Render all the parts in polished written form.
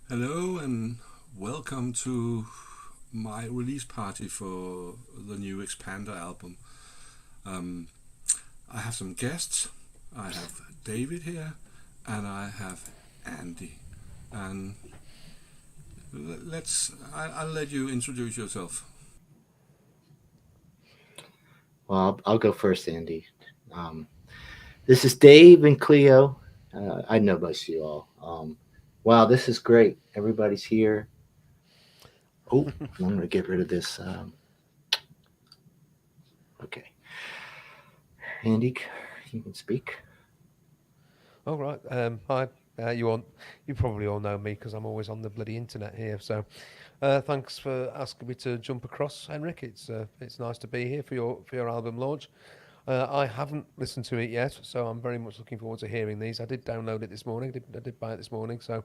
Hello and welcome to my release party for the new Expander album. I have some guests. I have David here and I have Andy. And I'll let you introduce yourself. Well, I'll go first, Andy. This is Dave and Cleo. I know most of you all. Wow, this is great. Everybody's here. Oh, I'm going to get rid of this. Okay. Andy, you can speak. All right. Hi. You probably all know me because I'm always on the bloody internet here. So, thanks for asking me to jump across, Henrik. It's nice to be here for your album launch. I haven't listened to it yet, so I'm very much looking forward to hearing these. I did download it this morning. I did buy it this morning, so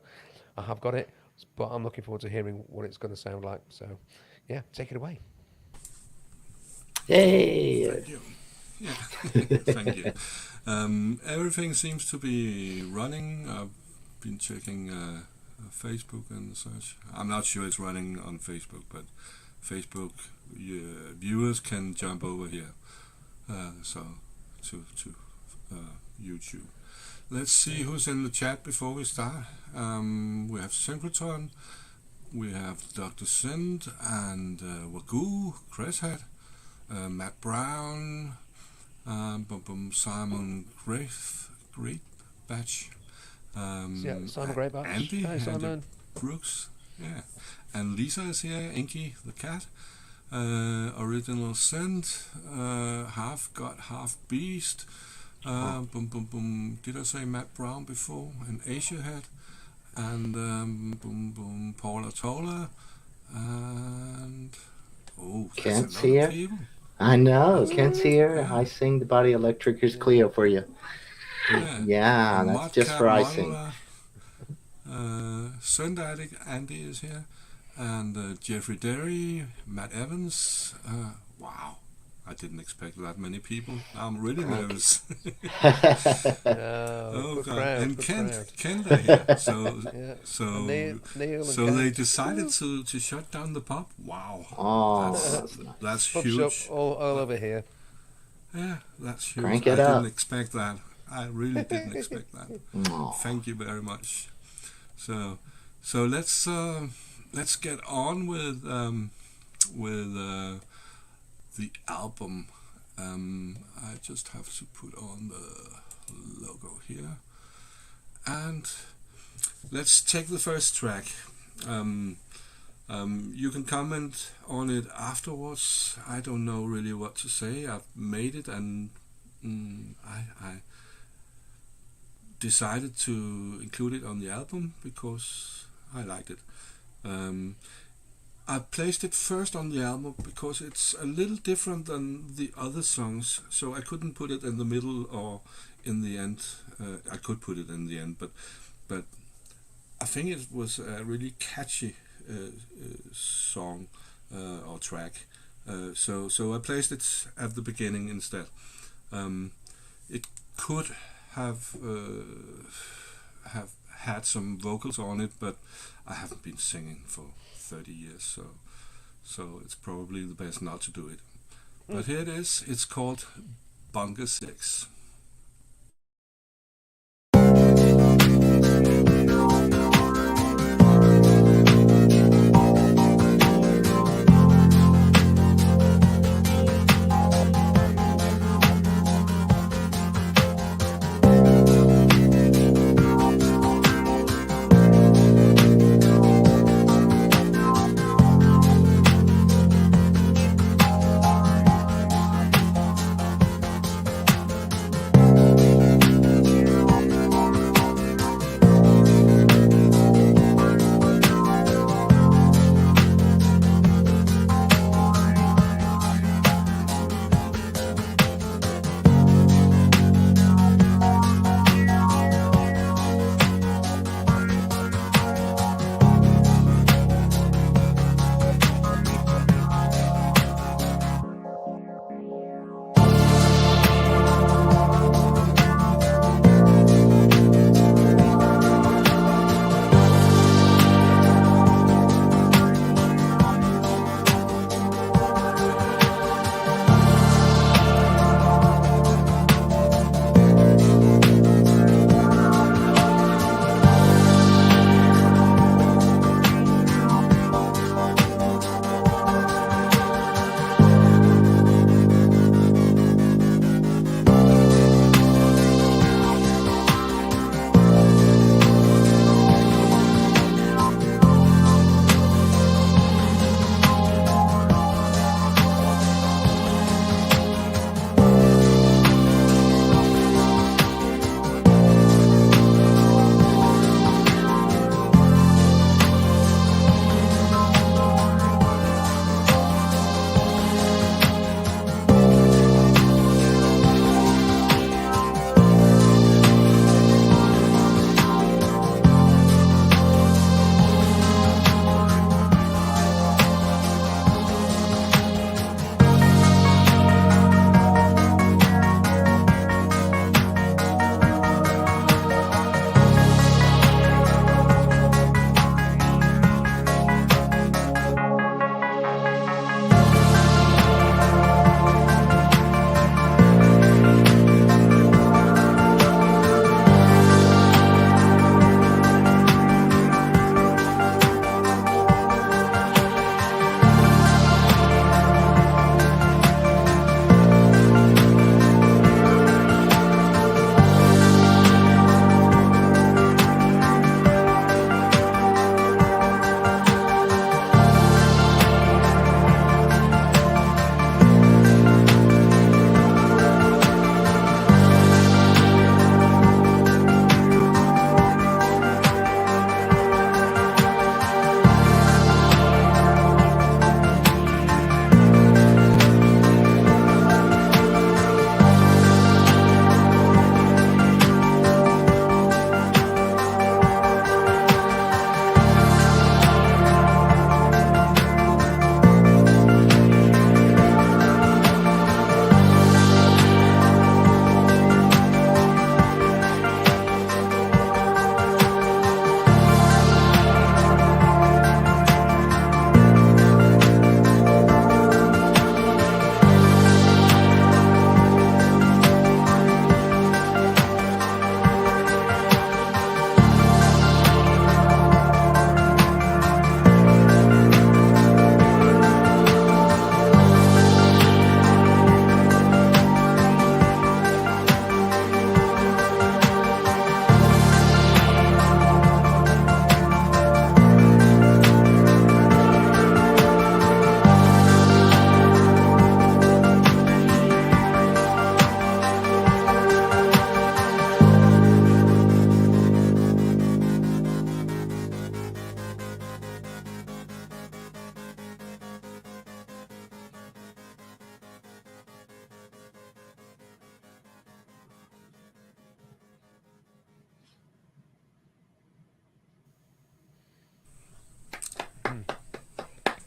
I have got it. But I'm looking forward to hearing what it's going to sound like. So, yeah, take it away. Yay! Thank you. Yeah, thank you. Everything seems to be running. I've been checking Facebook and such. I'm not sure it's running on Facebook, but Facebook viewers can jump over here. So to YouTube. Let's see who's in the chat before we start. We have Synchrotron, we have Dr. Sind and Wagoo, Chris Matt Brown, Simon Great Batch, Yeah, Simon Greybatch. Andy, Hey, Simon. Andy Brooks, yeah, and Lisa is here, Inky the cat, Original Scent, Half God, Half Beast, Did I say Matt Brown before? And Asia Head, and Paula Tola, and that's Kent's a lot of here. people. I know. That's Kent's here. yeah, I sing the body electric. Here's Yeah. Cleo for you. yeah. Yeah, And that's just for icing. Sunday Andy is here, and Jeffrey Derry, Matt Evans. Wow, I didn't expect that many people. I'm really nervous. Oh Good God! crowd. And Good Kent, crowd. Kent are here. So, Yeah. And so, Neil and so they Kent. decided Woo. to shut down the pub. Wow, Oh, that's that's nice. that's Pub shop huge. all over here. Yeah, that's huge. Crank I it didn't up. expect that. I really didn't expect that. Oh. Thank you very much. So, so let's get on with the album. I just have to put on the logo here, and let's take the first track. You can comment on it afterwards. I don't know really what to say. I've made it, and I decided to include it on the album because I liked it. I placed it first on the album because it's a little different than the other songs, so I couldn't put it in the middle or in the end. I could put it in the end, but I think it was a really catchy song or track. So I placed it at the beginning instead. It could have had some vocals on it, but I haven't been singing for 30 years, so it's probably the best not to do it. But here it is. It's called Bunker 6.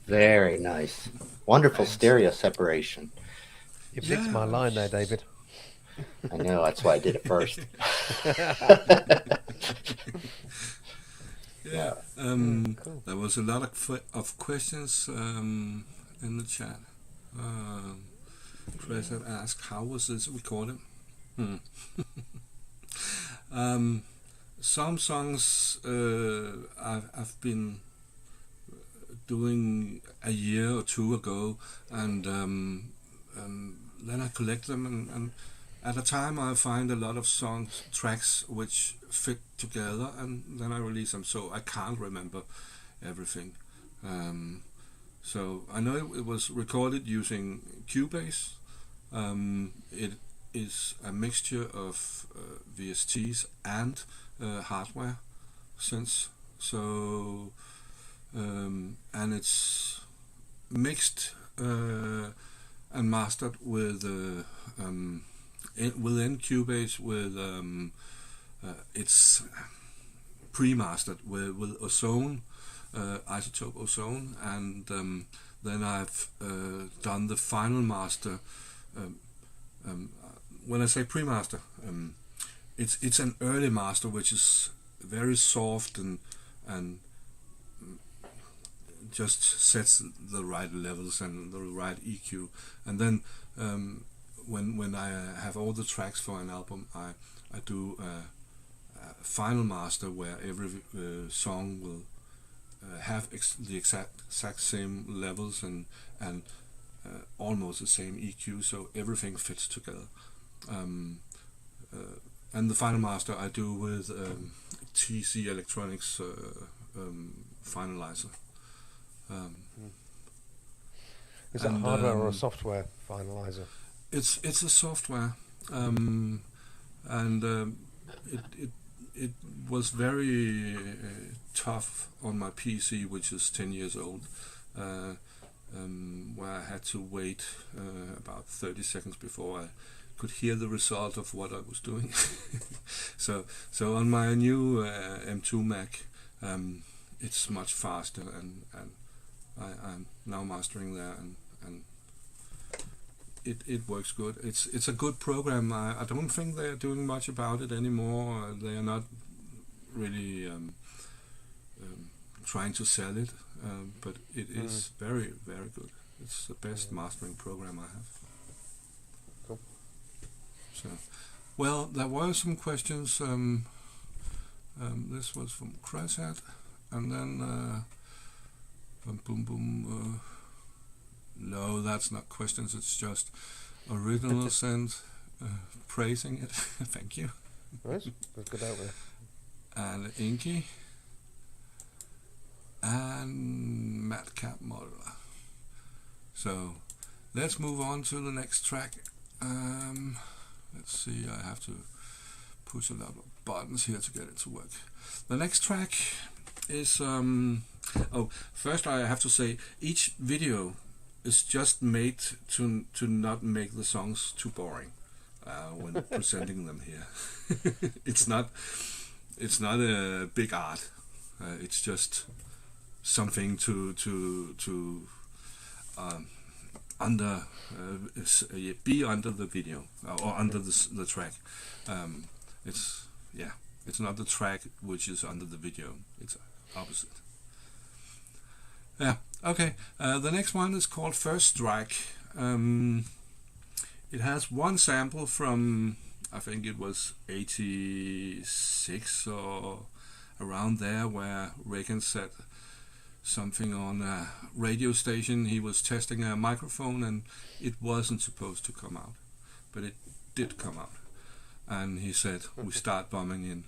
Very nice. Wonderful Thanks. stereo separation. You fixed my line there, David. I know, that's why I did it first. Yeah. Cool. There was a lot of questions in the chat. Chris had asked, how was this recorded? Some songs I've been doing a year or two ago, and then I collect them, and at a time I find a lot of tracks which fit together, and then I release them, so I can't remember everything. So I know it was recorded using Cubase. It is a mixture of VSTs and hardware synths. So and it's mixed and mastered with within Cubase with it's pre-mastered with ozone, isotope ozone, and then I've done the final master. When I say pre-master, it's an early master which is very soft and just sets the right levels and the right EQ, and then when I have all the tracks for an album, I do a final master where every song will have the exact same levels and almost the same EQ, so everything fits together. And the final master I do with TC Electronics finalizer. Is that hardware or a software finalizer? It's a software, and it was very tough on my PC, which is 10 years old, where I had to wait about 30 seconds before I could hear the result of what I was doing. so on my new M2 Mac, it's much faster, and I'm now mastering there, and it works good. It's a good program. I don't think they're doing much about it anymore. They are not really trying to sell it, but it is very, very good. It's the best mastering program I have. Cool. So, well, there were some questions. This was from Crashat, and then no, that's not questions. It's just originals and praising it. Thank you. Nice. That's good out there. And Inky and Madcap Modeler. So let's move on to the next track. Let's see, I have to push a lot of buttons here to get it to work. The next track is first I have to say each video is just made to not make the songs too boring when presenting them here. It's not a big art. It's just something to be under the video or under the track. It's not the track which is under the video. It's opposite. Yeah. Okay. The next one is called First Strike. It has one sample from, I think it was 86 or around there, where Reagan said something on a radio station. He was testing a microphone and it wasn't supposed to come out, but it did come out. And he said, we start bombing in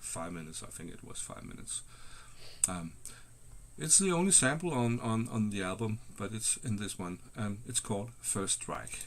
5 minutes. I think it was 5 minutes. It's the only sample on the album, but it's in this one, and it's called First Strike.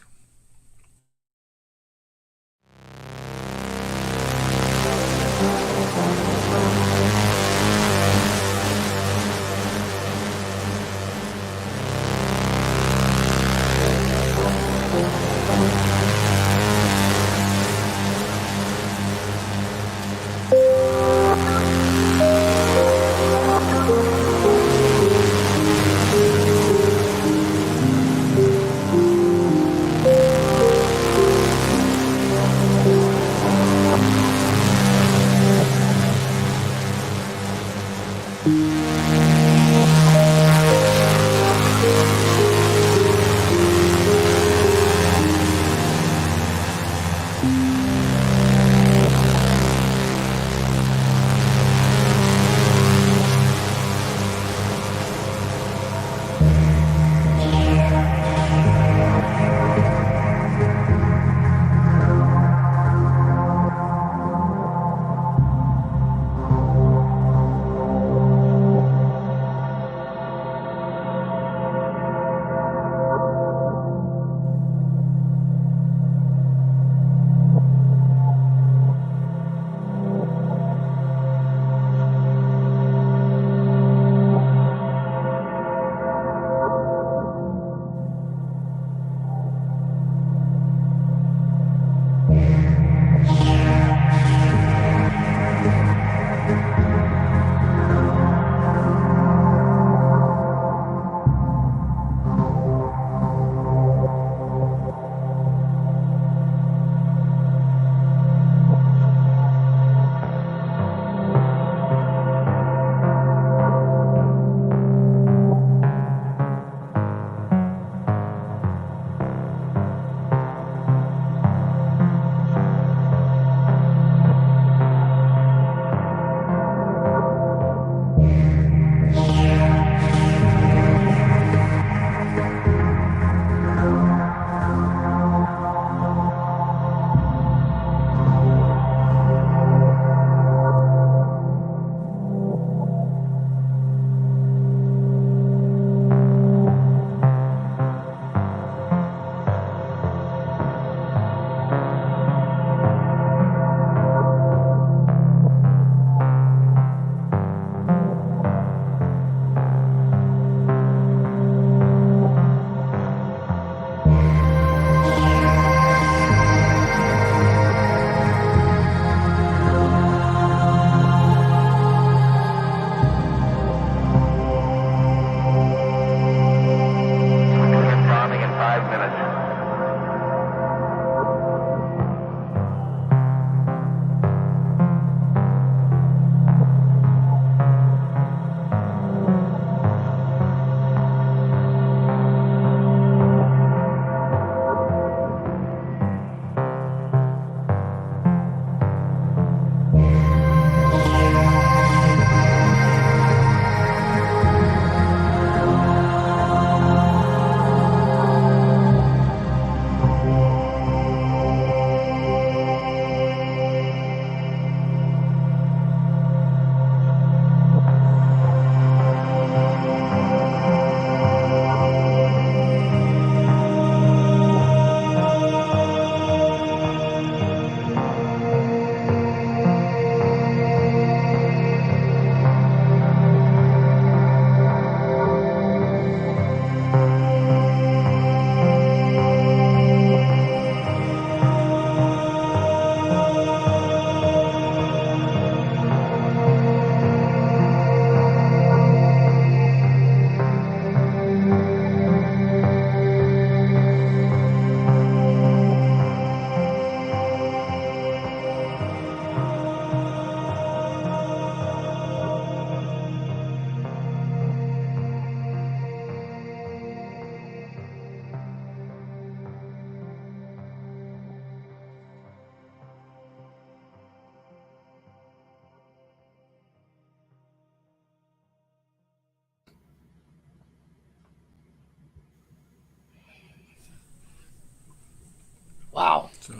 Wow. So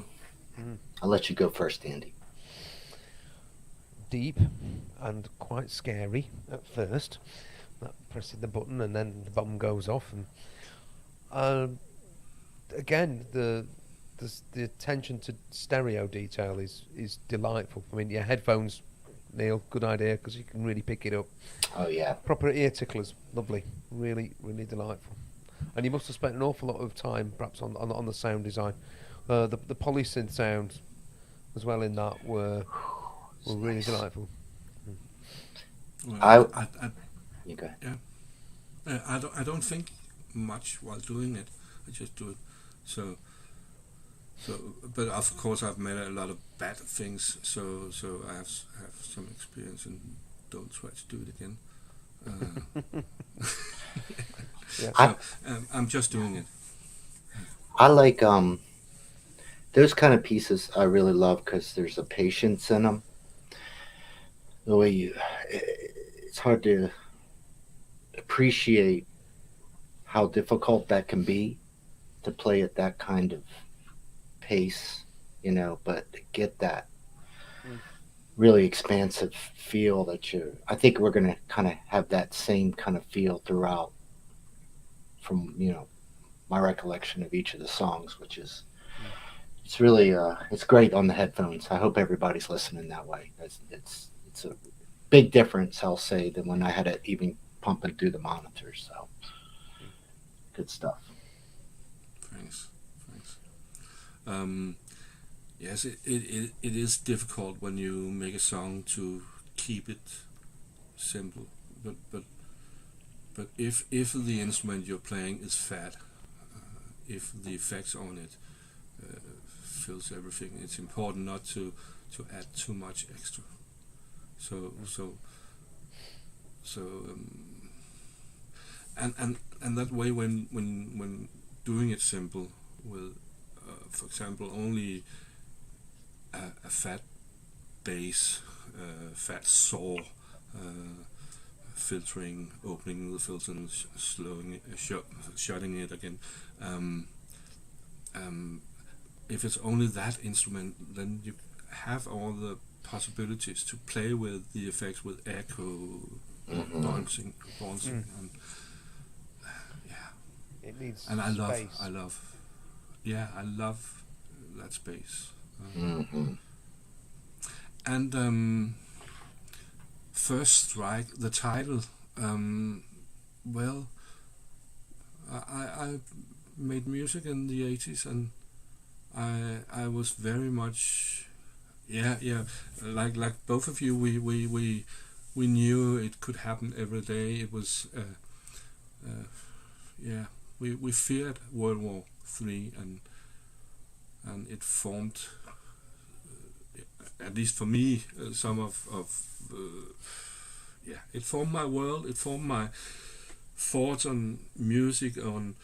I'll let you go first, Andy. Deep and quite scary at first. That pressing the button and then the bomb goes off, and again the attention to stereo detail is delightful. I mean, yeah, headphones, Neil, good idea because you can really pick it up. Oh yeah. Proper ear ticklers, lovely, really, really delightful. And you must have spent an awful lot of time, perhaps, on the sound design. The polysynth sounds, as well in that, were really Nice. delightful. well, You go. yeah, I don't think much while doing it. I just do it. So, but of course I've made a lot of bad things. So I have some experience and don't try to do it again. Yeah. So I'm just doing it. I like those kind of pieces. I really love because there's a patience in them. The way it's hard to appreciate how difficult that can be to play at that kind of pace, but to get that really expansive feel I think we're going to kind of have that same kind of feel throughout from, my recollection of each of the songs, which is, it's really, it's great on the headphones. I hope everybody's listening that way. It's a big difference, I'll say, than when I had it even pumping through the monitors. So good stuff. Thanks. Yes, it is difficult when you make a song to keep it simple, but if the instrument you're playing is fat, if the effects on it fills everything, it's important not to add too much extra. So and that way when doing it simple with for example only a fat bass, fat saw, filtering, opening the filter and slowing it, shutting it again. If it's only that instrument, then you have all the possibilities to play with the effects with echo, bouncing, and yeah. It needs And I space. love that space. Mm-hmm. And First Strike, the title. Well, I made music in the 80s, and I was very much like both of you. We knew it could happen every day. It was we feared World War III, and it formed, at least for me, some of it formed my world. It formed my thoughts on music. On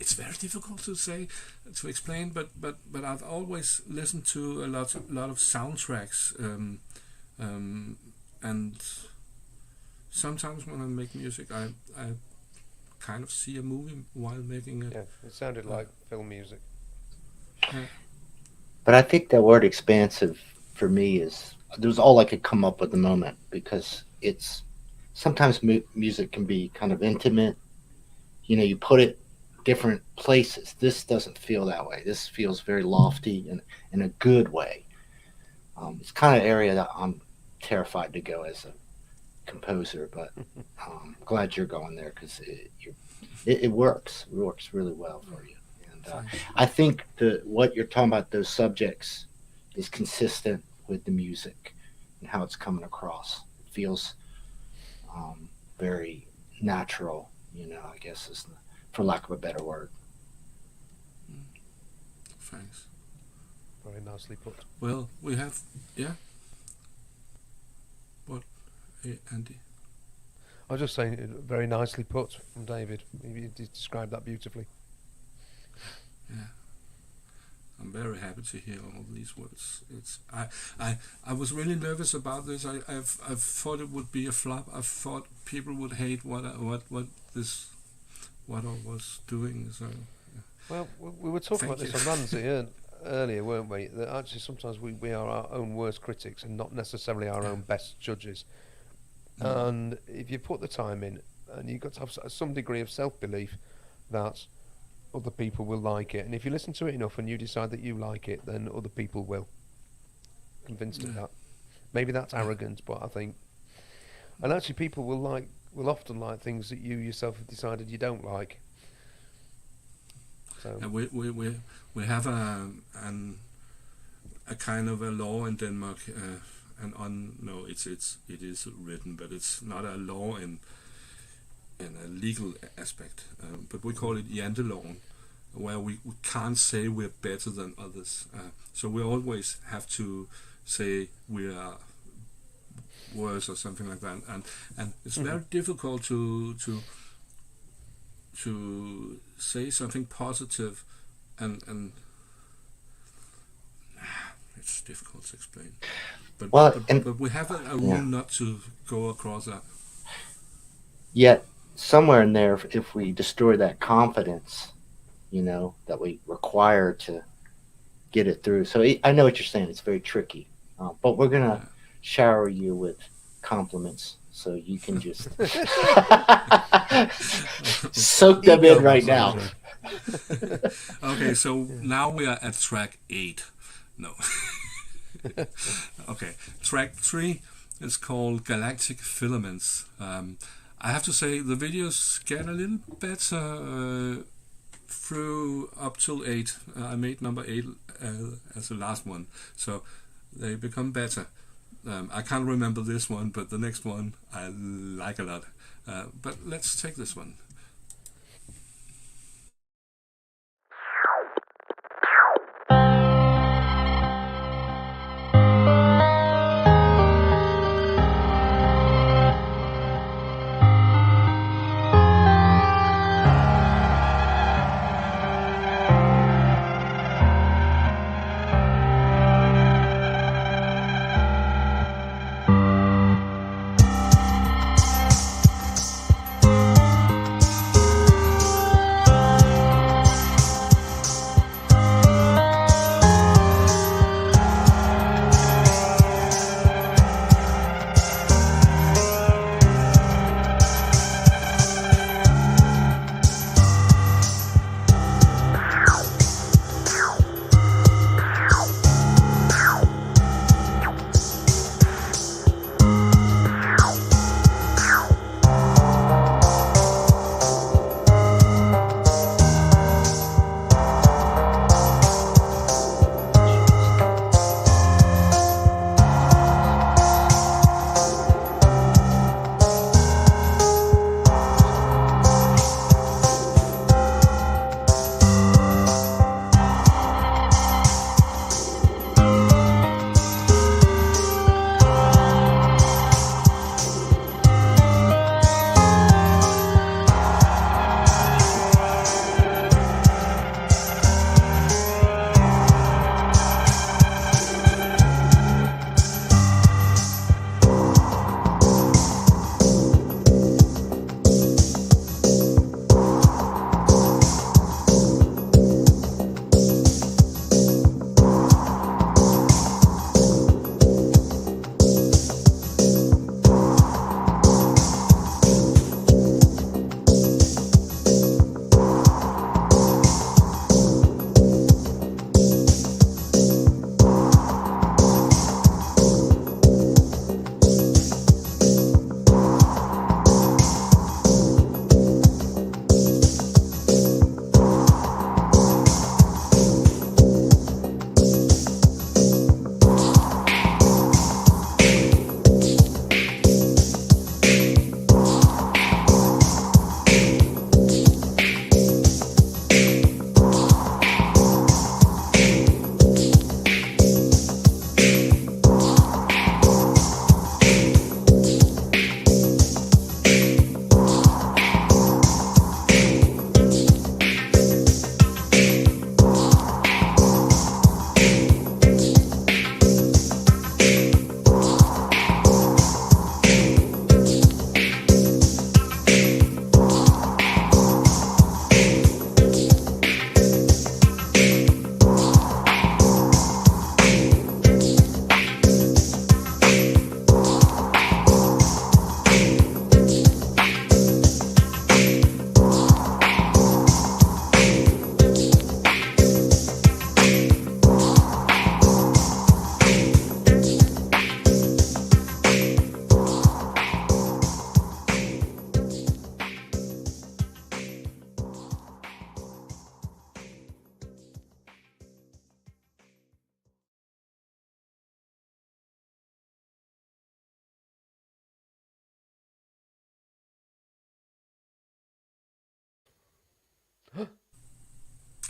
it's very difficult to say, to explain, but I've always listened to a lot of soundtracks, and sometimes when I make music, I kind of see a movie while making it. Yeah, it sounded like film music. But I think that word expansive for me there was all I could come up with the moment, because it's sometimes music can be kind of intimate. You put it different places. This doesn't feel that way. This feels very lofty and in a good way. It's kind of area that I'm terrified to go as a composer, but glad you're going there, because it works. It works really well for you. And I think what you're talking about, those subjects, is consistent with the music and how it's coming across. It feels very natural, I guess, is for lack of a better word. Thanks. Very nicely put. Well, we have, What, Andy? I was just saying, very nicely put from David. You described that beautifully. Yeah, I'm very happy to hear all these words. I was really nervous about this. I thought it would be a flop. I thought people would hate what I was doing. So Well, we were talking about Thank this you. on Ramsey earlier, weren't we? That actually sometimes we are our own worst critics and not necessarily our own best judges. Mm. And if you put the time in, and you've got to have some degree of self-belief that other people will like it, and if you listen to it enough and you decide that you like it, then other people will. Convinced of Yeah. that. Maybe that's Yeah. arrogant, but I think, and actually people will often like things that you yourself have decided you don't like. So And we have a kind of a law in Denmark, and on no, it is written, but it's not a law in a legal aspect. But we call it janteloven, where we can't say we're better than others. So we always have to say we are worse or something like that, and it's very difficult to say something positive, and it's difficult to explain. But Well, but, and but we have a rule yeah. not to go across that. Yet somewhere in there, if we destroy that confidence, that we require to get it through. So I know what you're saying. It's very tricky, but we're gonna Yeah. shower you with compliments so you can just soak them ego in right now. massaging. Okay, so now we are at track 8. No. Okay, track 3 is called Galactic Filaments. I have to say the videos get a little better through up till 8. I made number 8 as the last one, so they become better. I can't remember this one, but the next one I like a lot. But let's take this one.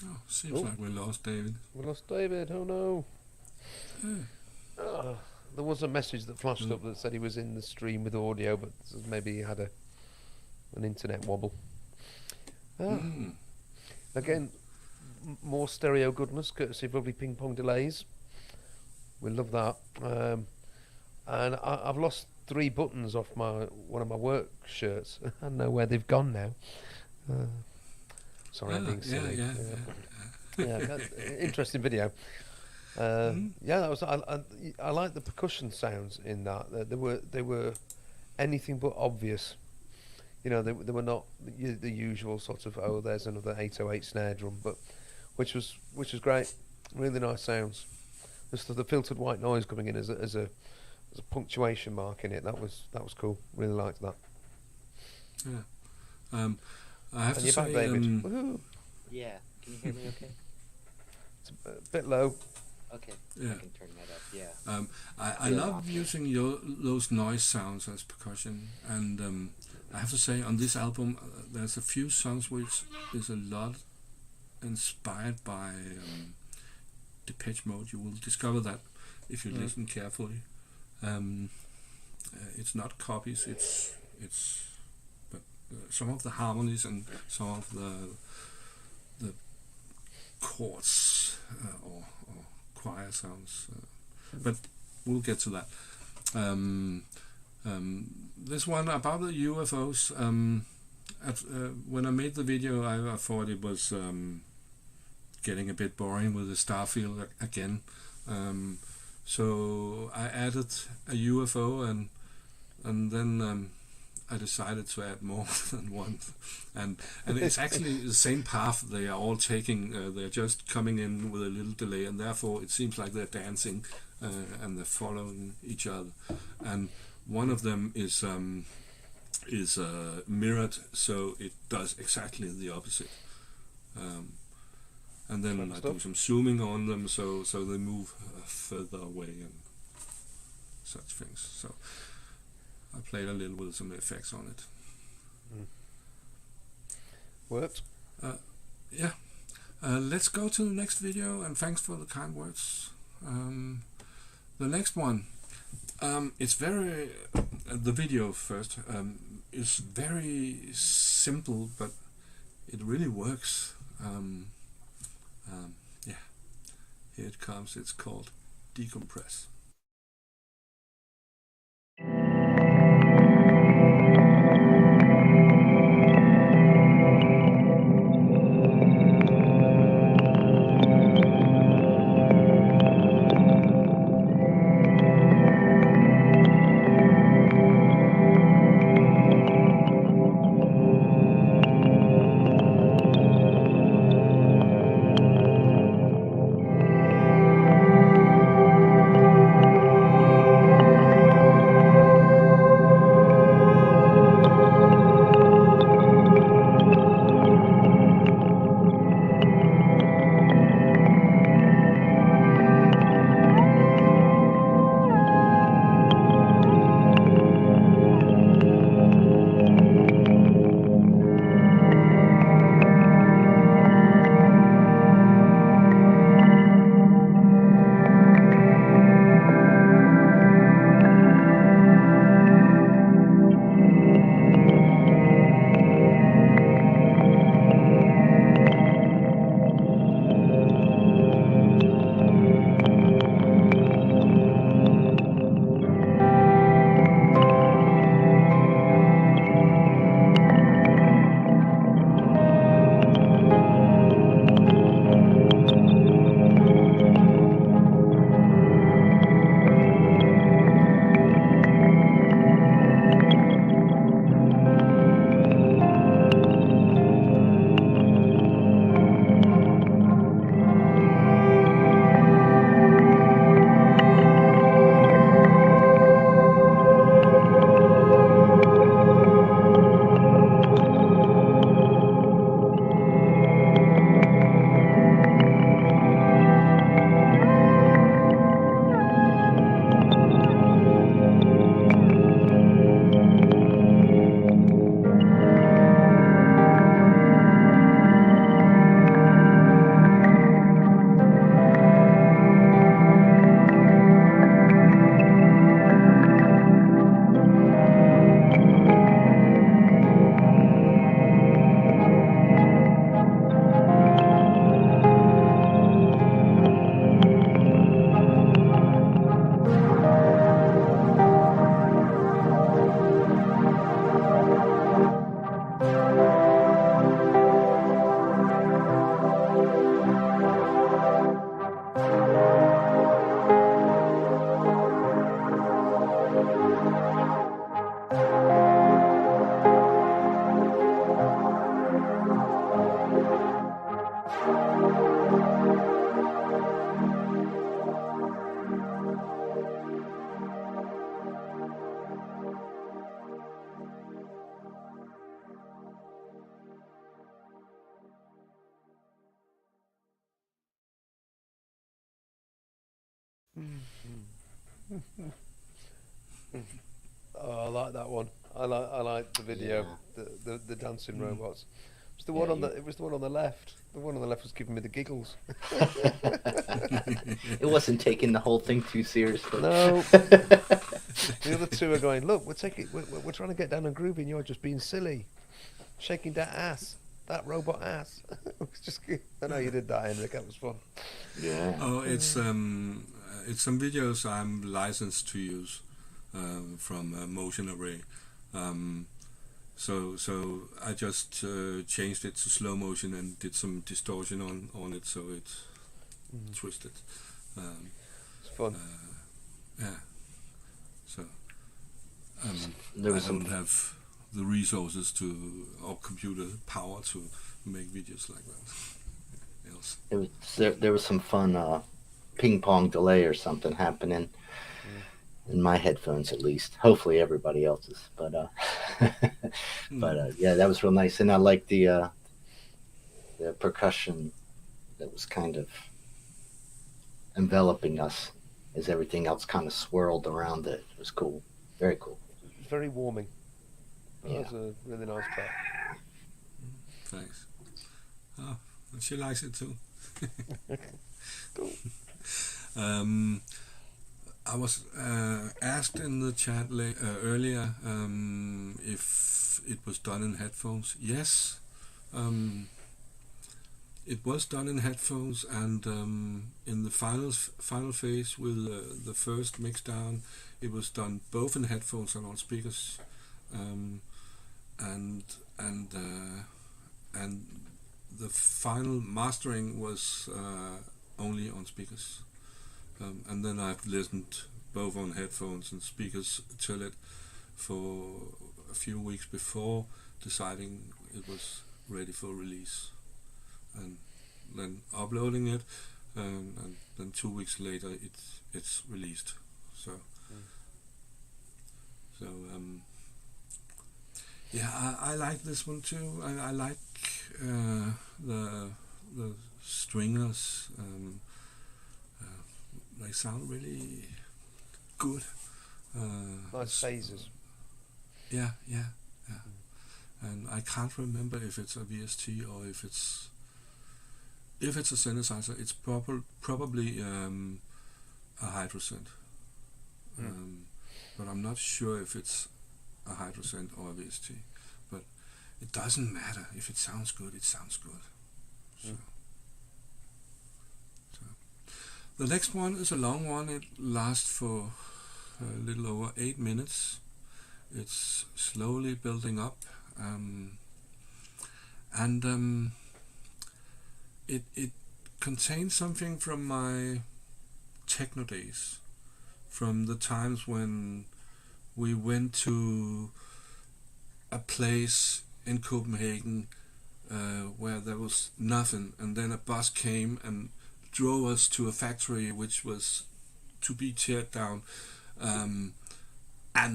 Oh, seems like we lost David. We lost David. Oh no. Yeah. There was a message that flashed up that said he was in the stream with audio, but maybe he had an internet wobble. Again, more stereo goodness, courtesy of lovely ping pong delays. We love that. And I've lost 3 buttons off one of my work shirts. I don't know where they've gone now. Sorry, I'm being silly. Yeah, interesting video. Yeah, that was. I like the percussion sounds in that. They were anything but obvious. You know, they were not the usual sort of, oh, there's another 808 snare drum, but which was great. Really nice sounds. Just the filtered white noise coming in as a punctuation mark in it. That was cool. Really liked that. Yeah. I have And to you're say, back, David. Woohoo. Yeah. Can you hear me okay? It's a bit low. Okay. Yeah. I can turn that up. Yeah. I love using those noise sounds as percussion, and I have to say on this album there's a few songs which is a lot inspired by Depeche Mode. You will discover that if you listen carefully. It's not copies. It's but some of the harmonies and some of the chords or choir sounds. But we'll get to that. This one about the UFOs. When I made the video, I thought it was getting a bit boring with the starfield again. So I added a UFO, and then I decided to add more than one, and it's actually the same path they are all taking. They're just coming in with a little delay, and therefore it seems like they're dancing and they're following each other. And one of them is mirrored, so it does exactly the opposite. And then I do some zooming on them, so they move further away and such things. So I played a little with some effects on it. Worked. Yeah. Let's go to the next video, and thanks for the kind words. The next one, it's very. The video first is very simple, but it really works. Yeah, here it comes. It's called Decompress. Oh, I like that one. I like the video, Yeah. the dancing Mm. robots. It's the Yeah, one on it was the one on the left. The one on the left was giving me the giggles. it wasn't taking the whole thing too seriously. No, the other two are going. Look, we're trying to get down and groovy, and you're just being silly, shaking that ass, that robot ass. It's just. I know you did that, Henrik. That was fun. Yeah. Oh, it's some videos I'm licensed to use from Motion Array. Um, so I just changed it to slow motion and did some distortion on it, so it's twisted. Um, It's fun. yeah. So There I was don't some. have the resources to or computer power to make videos like that. Else. There was some fun ping pong delay or something happening in my headphones, at least. Hopefully everybody else's, but yeah, that was real nice, and I like the percussion that was kind of enveloping us as everything else kind of swirled around it. It was cool, very cool. It was very warming. That Yeah. was a really nice track. Thanks. Oh, she likes it too. Cool. I was asked in the chat earlier if it was done in headphones. Yes, it was done in headphones, and in the final phase with the first mix down, it was done both in headphones and on speakers, and the final mastering was only on speakers. And then I've listened both on headphones and speakers till it for a few weeks before deciding it was ready for release, and then uploading it, and then 2 weeks later it's released. So yeah, I like this one too. I like the stringers. They sound really good. Nice phases. Yeah. And I can't remember if it's a VST or if it's a synthesizer. It's probably a Hydrosynth. But I'm not sure if it's a Hydrosynth or a VST. But it doesn't matter. If it sounds good, it sounds good. So. The next one is a long one. It lasts for a little over 8 minutes. It's slowly building up, and it contains something from my techno days, from the times when we went to a place in Copenhagen where there was nothing, and then a bus came and drove us to a factory which was to be teared down, and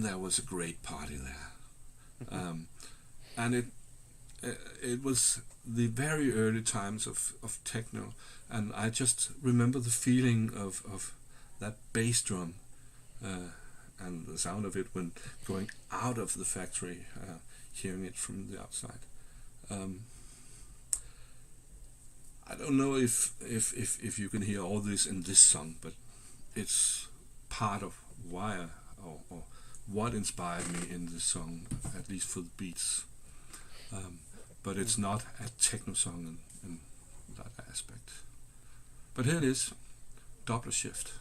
there was a great party there, and it was the very early times of techno, and I just remember the feeling of that bass drum and the sound of it when going out of the factory, hearing it from the outside. I don't know if you can hear all this in this song, but it's part of why or what inspired me in this song, at least for the beats. But it's not a techno song in that aspect. But here it is, Doppler Shift.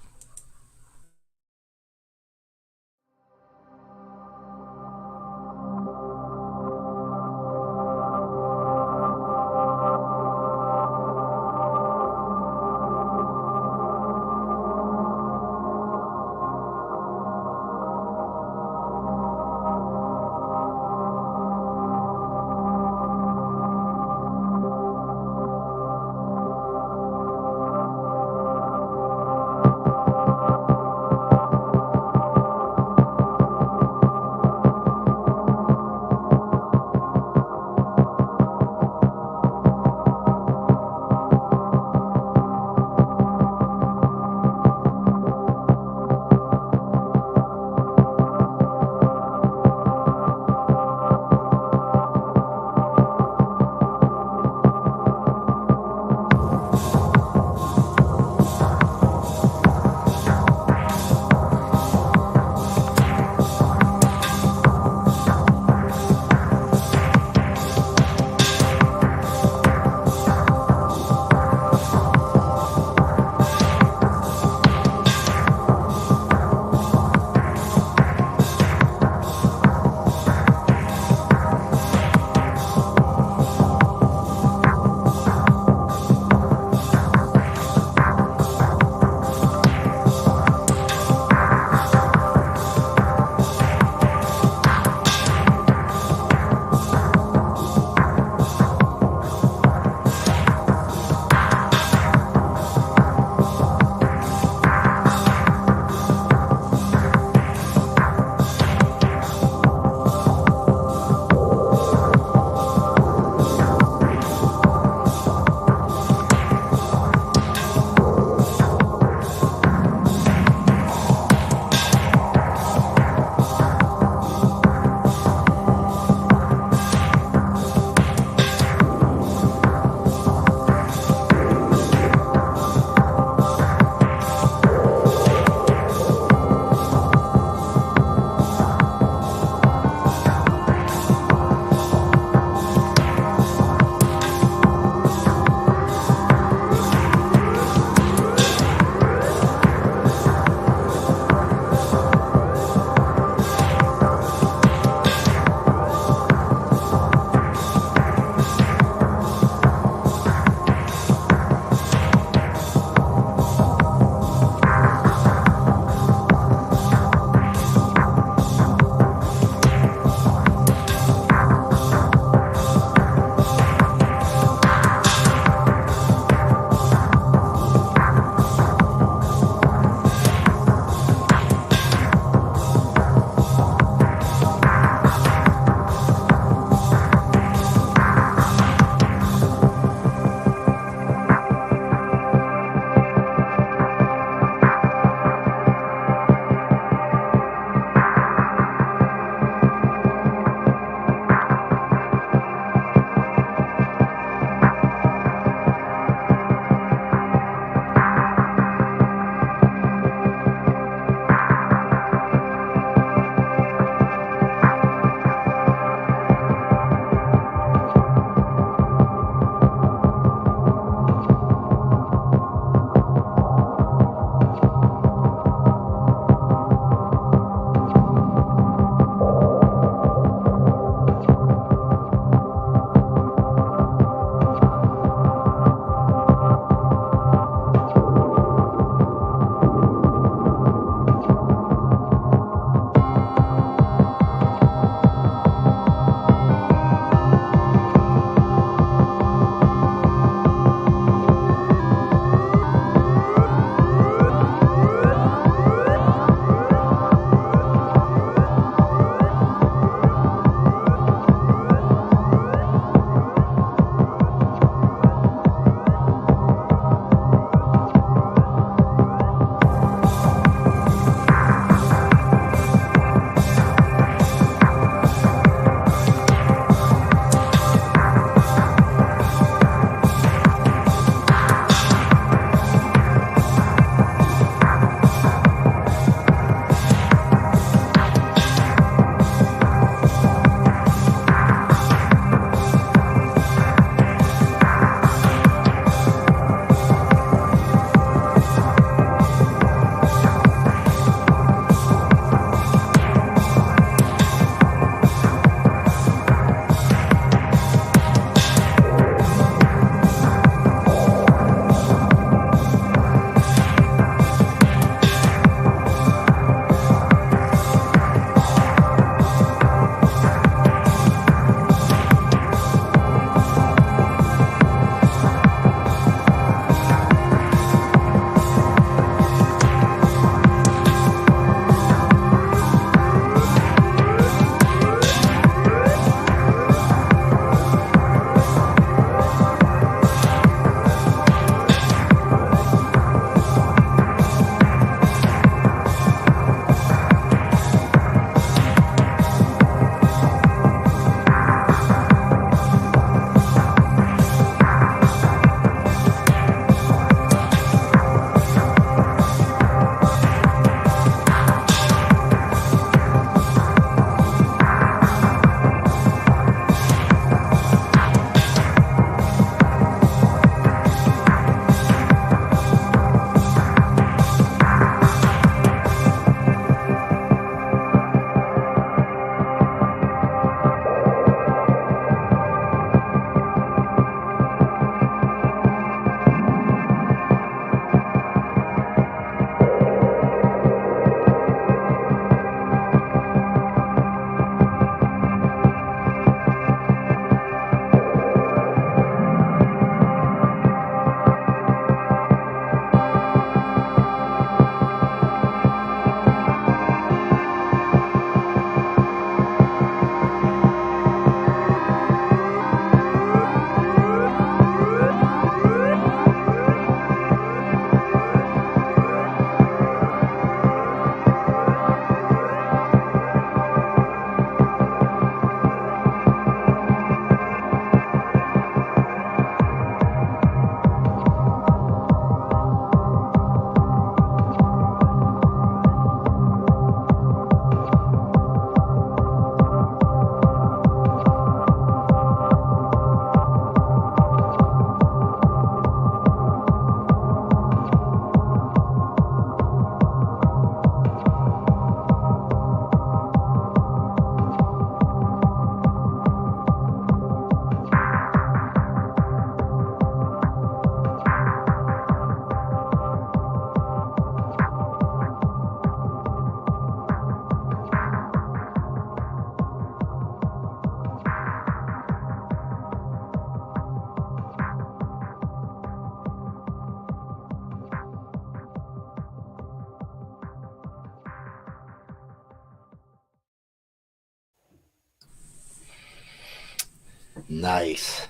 Nice.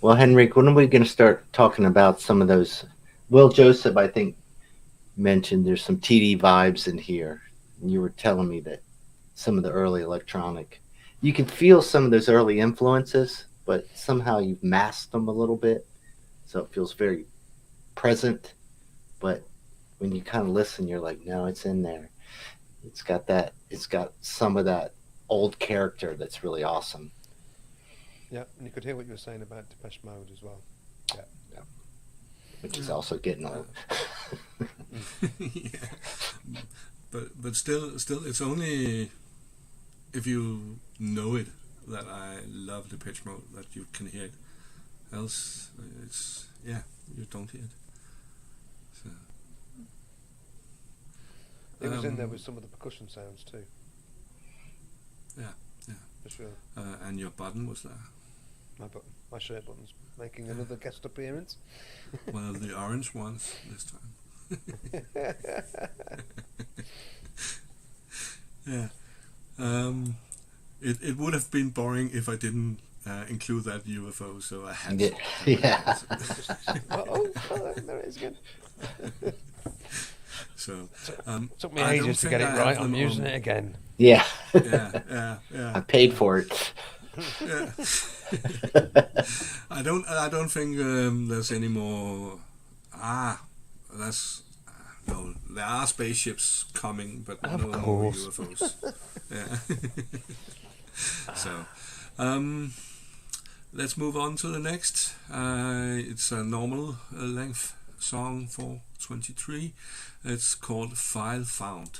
Well, Henrik, when are we going to start talking about some of those? Will Joseph, I think, mentioned there's some TD vibes in here. And you were telling me that some of the early electronic, you can feel some of those early influences, but somehow you've masked them a little bit. So it feels very present. But when you kind of listen, you're like, no, it's in there. It's got some of that old character that's really awesome. Yeah, and you could hear what you were saying about Depeche Mode as well. Yeah. Which is also getting old. Yeah. But still, it's only if you know it that I love the pitch mode that you can hear it. Else, it's you don't hear it. So, It was in there with some of the percussion sounds too. Yeah, For sure. and your button was there. My shirt button's making another guest appearance. Well, the orange ones this time. Yeah. It would have been boring if I didn't include that UFO, so I had to. Yeah. Oh, there it is again. So Took me I don't ages to think get it I right. have I'm them using on- it again. Yeah. Yeah. I paid for it. Yeah. I don't think there's any more. No. There are spaceships coming, but Of no more course. UFOs. Yeah. So, let's move on to the next. It's a normal length song for 23. It's called File Found.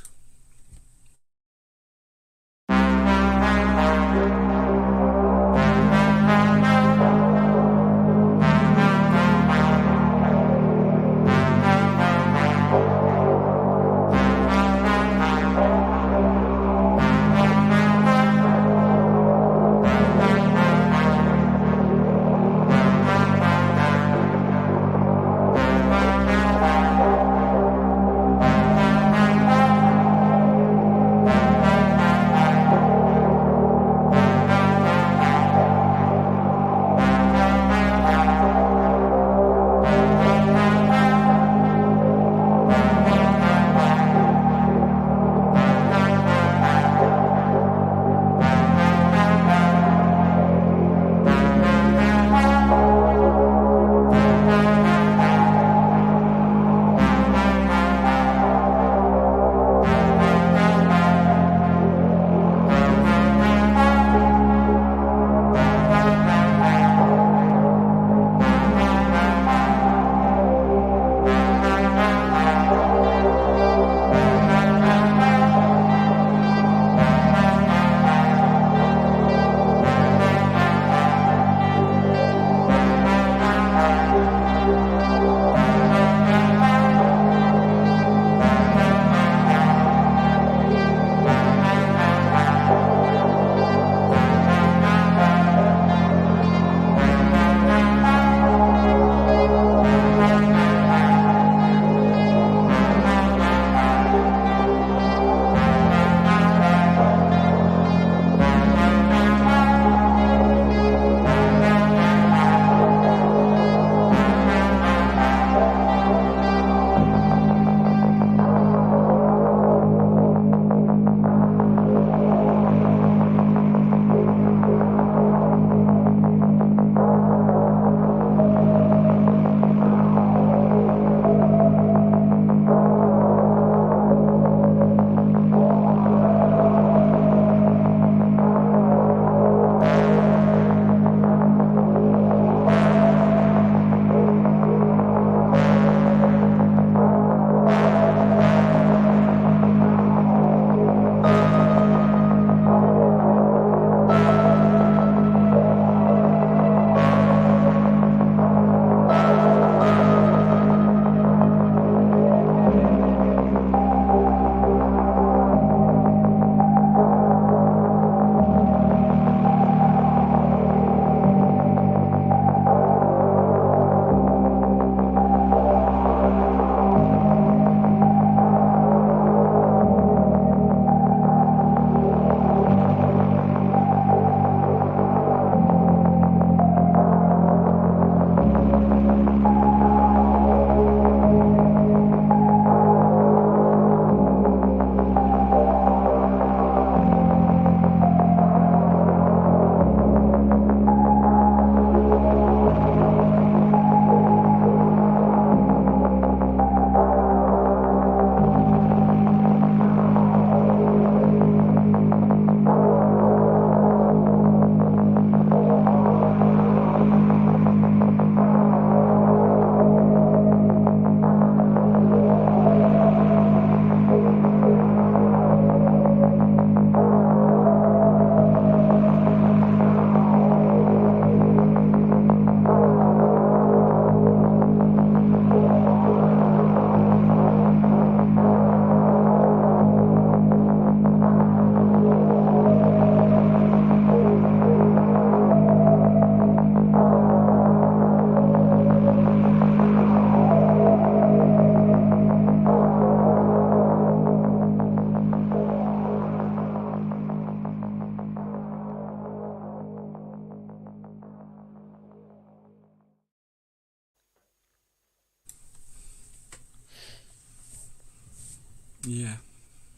Yeah,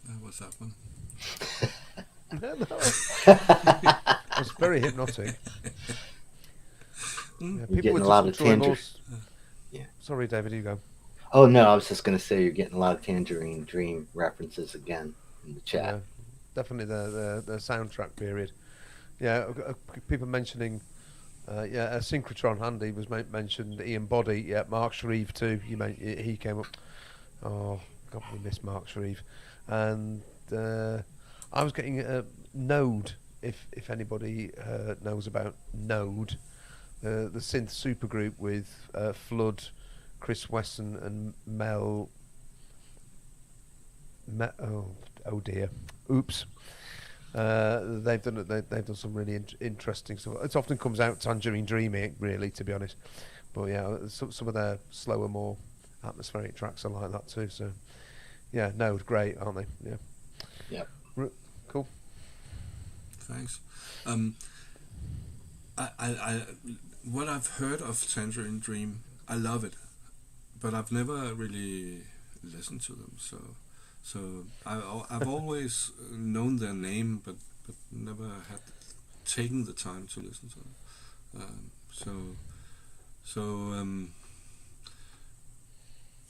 that was that one. It was very hypnotic. Yeah, You're getting a lot of tangerine. Yeah. Sorry, David, you go. Oh no, I was just going to say you're getting a lot of Tangerine Dream references again in the chat. Yeah, definitely the soundtrack period. Yeah, people mentioning. Yeah, Synchrotron Handy was mentioned. Ian Body, yeah, Mark Shreve too. He came up. Oh, God, we miss Mark Shreve. And I was getting Node. If anybody knows about Node, the synth supergroup with Flood, Chris Wesson, and Mel. Oh dear, oops. They've done some really interesting stuff. It often comes out Tangerine Dreaming, really, to be honest. But yeah, some of their slower, more atmospheric tracks are like that too. So yeah, Node, great, aren't they? Yeah. Yep. Cool. Thanks. I what I've heard of Tangerine Dream, I love it, but I've never really listened to them. So I've always known their name, but never had taken the time to listen to them.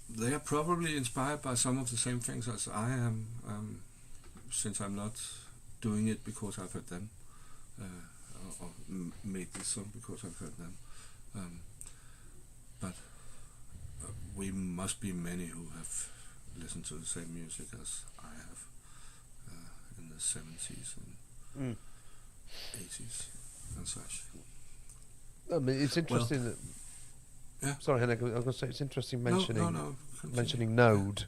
They are probably inspired by some of the same things as I am, since I'm not doing it because I've heard them, or made this song because I've heard them. But we must be many who have listened to the same music as I have in the 70s and 80s and such. I mean, it's interesting that. Yeah. Sorry, Henrik, I was going to say it's interesting mentioning Continue. Node.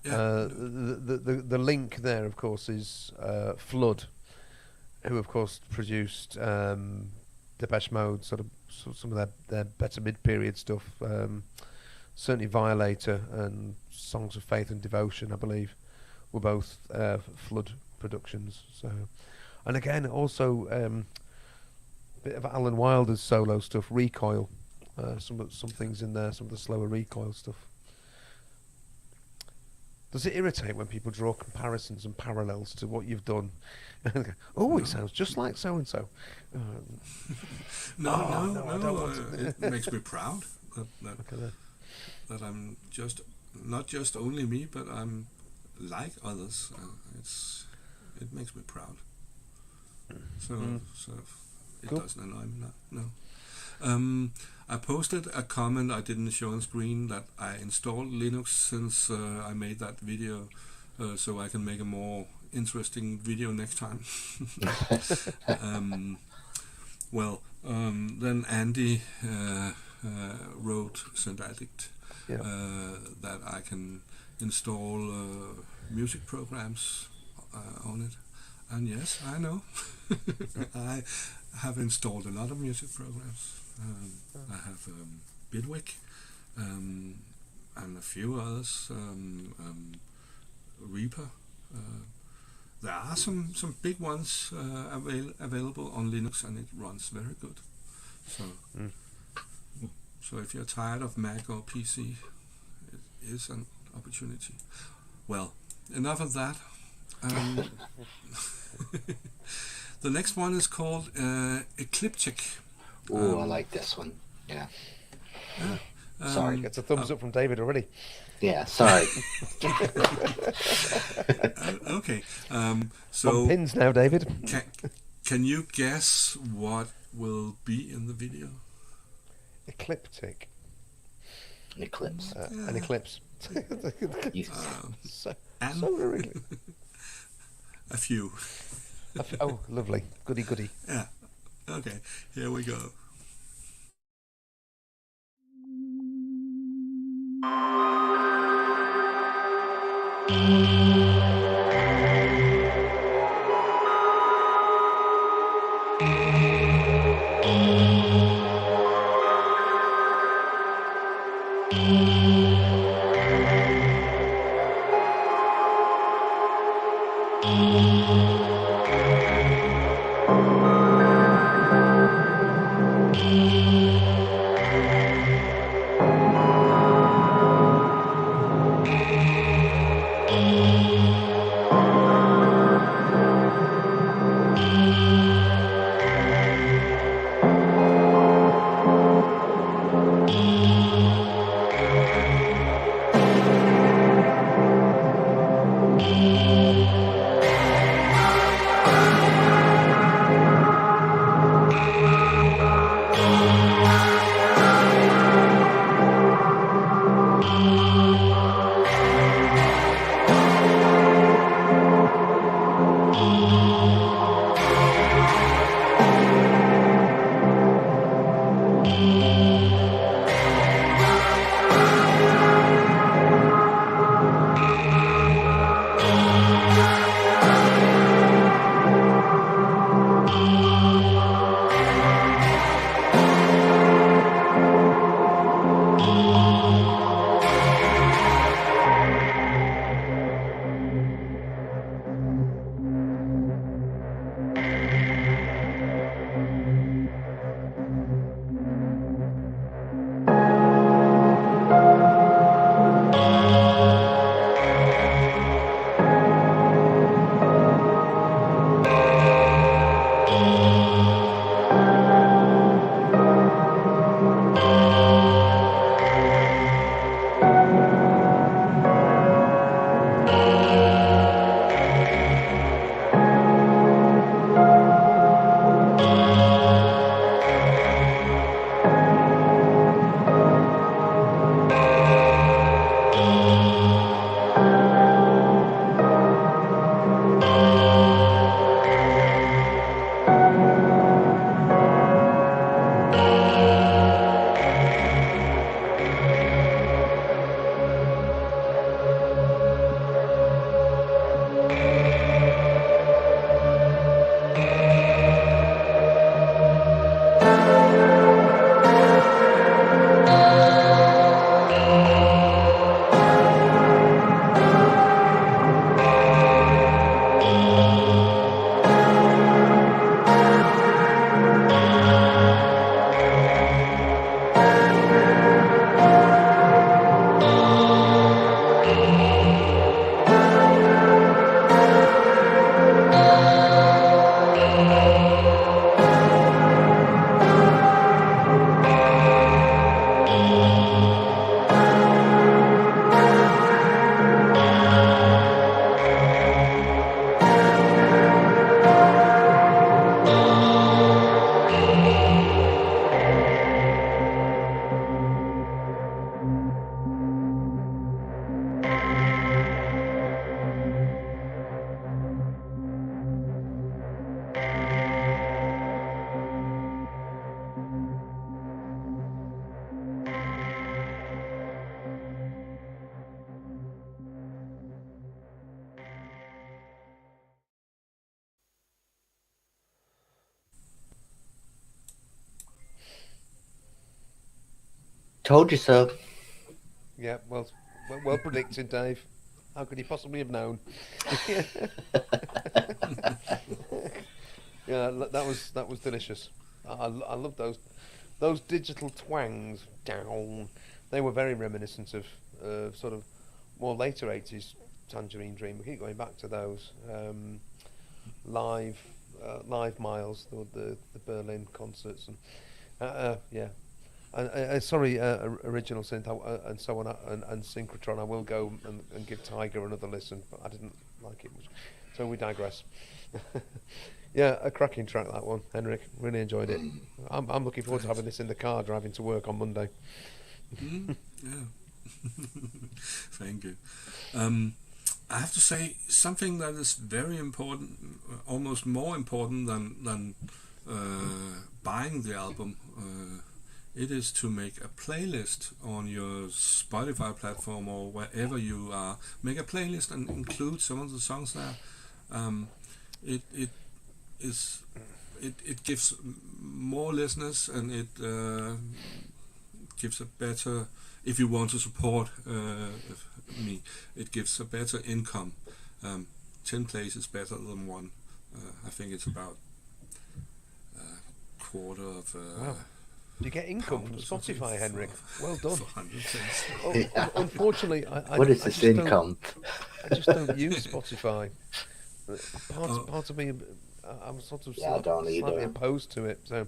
Yeah. The link there, of course, is Flood, who of course produced Depeche Mode, sort of some of their better mid-period stuff. Certainly Violator and Songs of Faith and Devotion, I believe, were both Flood productions. So, and again, also a bit of Alan Wilder's solo stuff, Recoil. Some things in there, some of the slower Recoil stuff. Does it irritate when people draw comparisons and parallels to what you've done? Oh, it sounds just like so and so. No, I don't want it makes me proud that I'm not just only me, but I'm like others. It makes me proud. So it Cool. doesn't annoy me. No. I posted a comment I didn't show on screen that I installed Linux since I made that video, so I can make a more interesting video next time. Then Andy wrote Synthetic that I can install music programs on it. And yes, I know. I have installed a lot of music programs. I have Bitwig and a few others. Reaper. There are some big ones available on Linux, and it runs very good. So if you're tired of Mac or PC, it is an opportunity. Well, enough of that. The next one is called Ecliptic. Ooh, I like this one. Yeah. Sorry. Gets a thumbs up from David already. Yeah, sorry. Okay. On So pins now, David. can you guess what will be in the video? Ecliptic. An eclipse. An eclipse. so really. A few. Oh, lovely. Goody. Yeah. Okay. Here we go. Told you so. Yeah, well predicted, Dave. How could you possibly have known? Yeah, that was delicious. I love those digital twangs down. They were very reminiscent of sort of more later 80s Tangerine Dream. We keep going back to those live miles, the Berlin concerts, and yeah. Sorry, original synth and so on, and synchrotron. I will go and give Tiger another listen, but I didn't like it. So we digress. Yeah, a cracking track, that one, Henrik. Really enjoyed it. I'm looking forward to having this in the car driving to work on Monday. Yeah. Thank you. I have to say something that is very important, almost more important than buying the album. It is to make a playlist on your Spotify platform or wherever you are. Make a playlist and include some of the songs there. It gives more listeners, and it gives a better. If you want to support me, it gives a better income. 10 plays is better than one. I think it's about a quarter of. Wow. You get income from Spotify, Henrik. Well done. Unfortunately, what is this income? I just don't use Spotify. Part of me, I'm sort of slightly opposed to it. So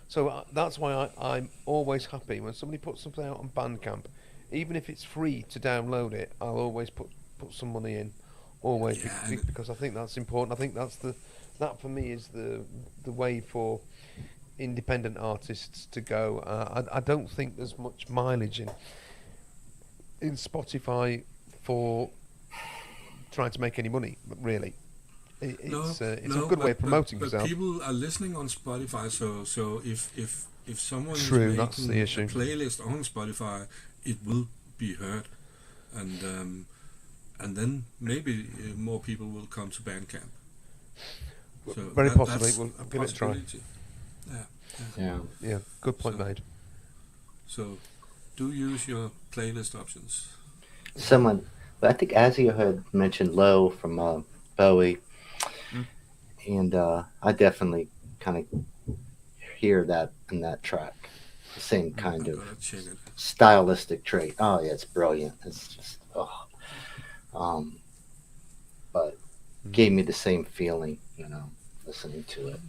So that's why I'm always happy when somebody puts something out on Bandcamp, even if it's free to download it. I'll always put some money in, always, Yeah, and because I think that's important. I think that for me is the way for independent artists to go. I don't think there's much mileage in Spotify for trying to make any money, really. no, It's a no, good way of promoting but yourself. people are listening on Spotify. So if someone True, is that's the making a issue. playlist on Spotify, it will be heard, and then maybe more people will come to Bandcamp. So Very possibly. that's We'll a give it a try. possibility. Yeah. Yeah. Yeah, good point So- made. So, do use your playlist options. Someone, but I think Azio had mentioned Low from Bowie, Mm. and I definitely kind of hear that in that track. The same kind I'm of gonna check it. stylistic trait. Oh yeah, it's brilliant. It's just but gave me the same feeling, listening to it.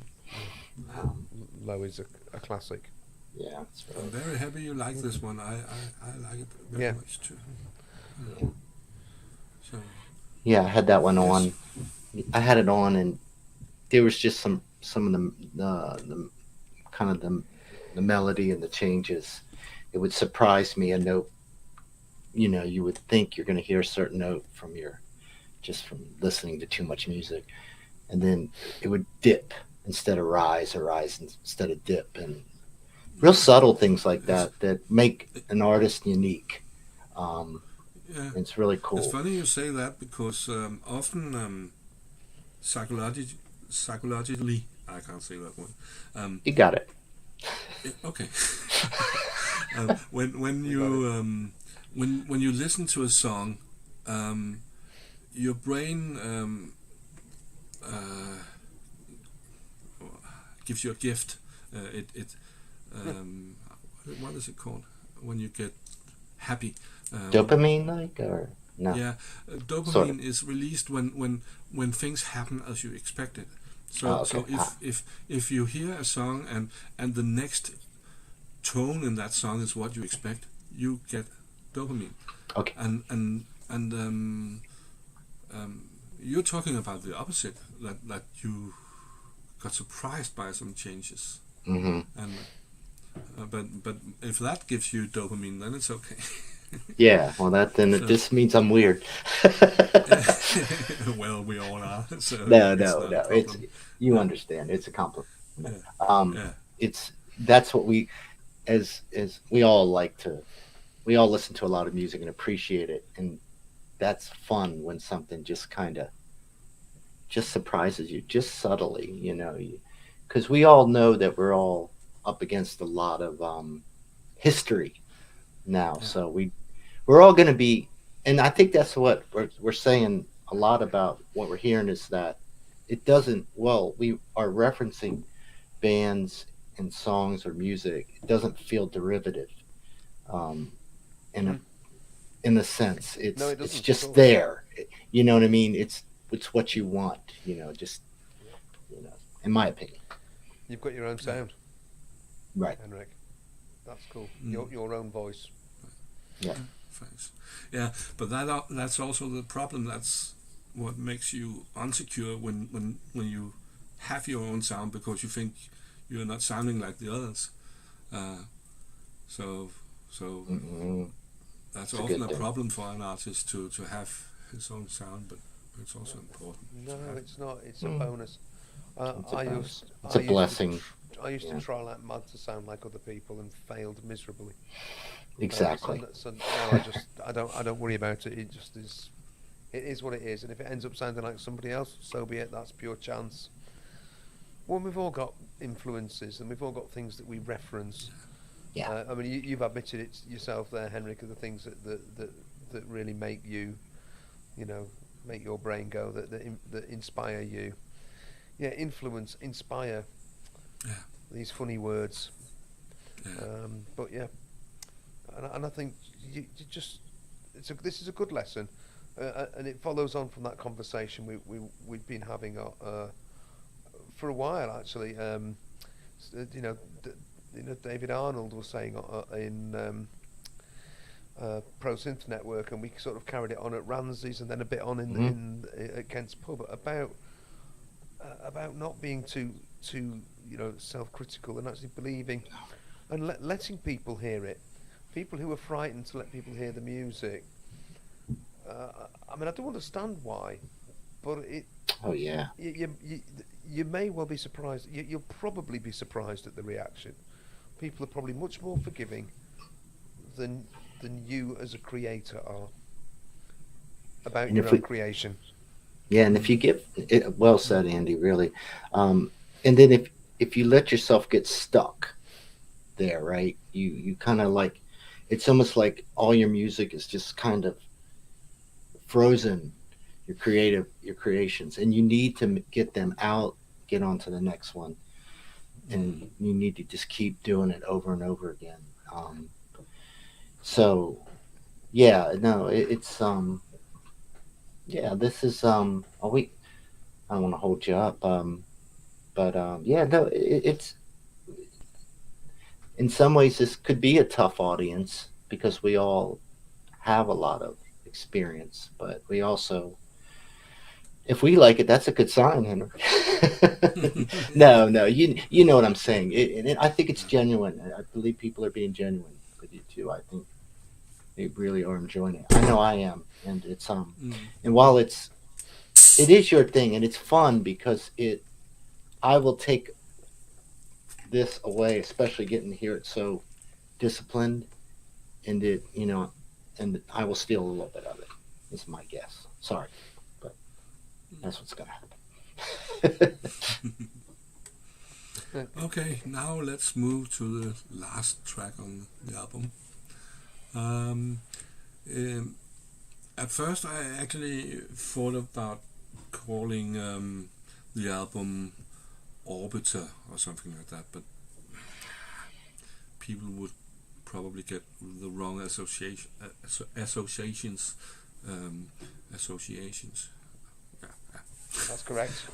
Low is a classic. Yeah, it's I'm really, very happy you like this one. I like it very Yeah. much too. Yeah. So, yeah. I had that one Yes. on. I had it on, and there was just some of the kind of the melody and the changes. It would surprise me a note. You would think you're going to hear a certain note just from listening to too much music, and then it would dip instead of rise, or rise instead of dip, and real subtle things like that make an artist unique. yeah. It's really It's cool. funny you say that because often psychologically, I can't say that one. You got it. Okay. When you when you listen to a song, your brain gives you a gift. It what is it called when you get happy? Dopamine, like, or no? Yeah, dopamine Sort of. is released when things happen as you expected. So Oh, okay. so if you hear a song and the next tone in that song is what you expect, you get dopamine. Okay. And you're talking about the opposite, that you got surprised by some changes, Hmm. and but if that gives you dopamine, then it's okay. Yeah. Well, it So- just means I'm weird. Well, we all are. So No, it's no, not no. a It's problem. you Yeah. understand. It's a compliment. Yeah. Yeah. That's what we, as we all listen to a lot of music and appreciate it, and that's fun when something just kind of just surprises you, just subtly, because we all know that we're all up against a lot of history now, Yeah. so we're all going to be, and I think that's what we're saying a lot about what we're hearing is that it doesn't, well, we are referencing bands and songs or music. It doesn't feel derivative, in a in a sense. It's No, it it's doesn't at just all. there. You know what I mean? It's what you want. Just in my opinion. You've got your own sound, Right. Henrik. That's cool. Mm. Your own voice. Thanks. Yeah, but that's also the problem. That's what makes you insecure when you have your own sound because you think you're not sounding like the others. So Mhm. that's It's a often good a thing. problem for an artist to have his own sound, but it's also important. to No, have- it's not. It's a Mm. bonus. It's a I bonus. used. It's I a used to blessing. I used Yeah. to try like mad to sound like other people and failed miserably. Exactly. So now I don't worry about it. It just is. It is what it is, and if it ends up sounding like somebody else, so be it. That's pure chance. Well, we've all got influences, and we've all got things that we reference. Yeah. I mean, you've admitted it yourself there, Henrik, of the things that really make you, make your brain go, that inspire you. Yeah, influence, inspire. Yeah. These funny words. Yeah. But yeah, and I think you just this is a good lesson, and it follows on from that conversation we've been having for a while actually. David Arnold was saying in Pro Synth Network, and we sort of carried it on at Ramsey's and then a bit on in at Kent's Pub about not being too self-critical and actually believing and letting people hear it. People who are frightened to let people hear the music. I mean, I don't understand why, but it. Oh yeah. You may well be surprised. You'll probably be surprised at the reaction. People are probably much more forgiving than you as a creator are about your own creation. Yeah, and if you give it, well said, Andy, really. And then if you let yourself get stuck there, right? You kind of like, it's almost like all your music is just kind of frozen. Your creations, and you need to get them out, get on to the next one, and you need to just keep doing it over and over again. So yeah, no, it's yeah, this is I don't want to hold you up, but yeah, no, it's in some ways this could be a tough audience because we all have a lot of experience, but we also, if we like it, that's a good sign, Henry. No, you know what I'm saying. I think it's genuine. I believe people are being genuine with you too. I think they really are enjoying it. I know I am, and it's and while it is your thing, and it's fun because I will take this away, especially getting to hear it so disciplined, and and I will steal a little bit of it. Is my guess. Sorry. That's what's going to happen. Okay, now let's move to the last track on the album. At first, I actually thought about calling the album Orbiter or something like that, but people would probably get the wrong associations. That's correct.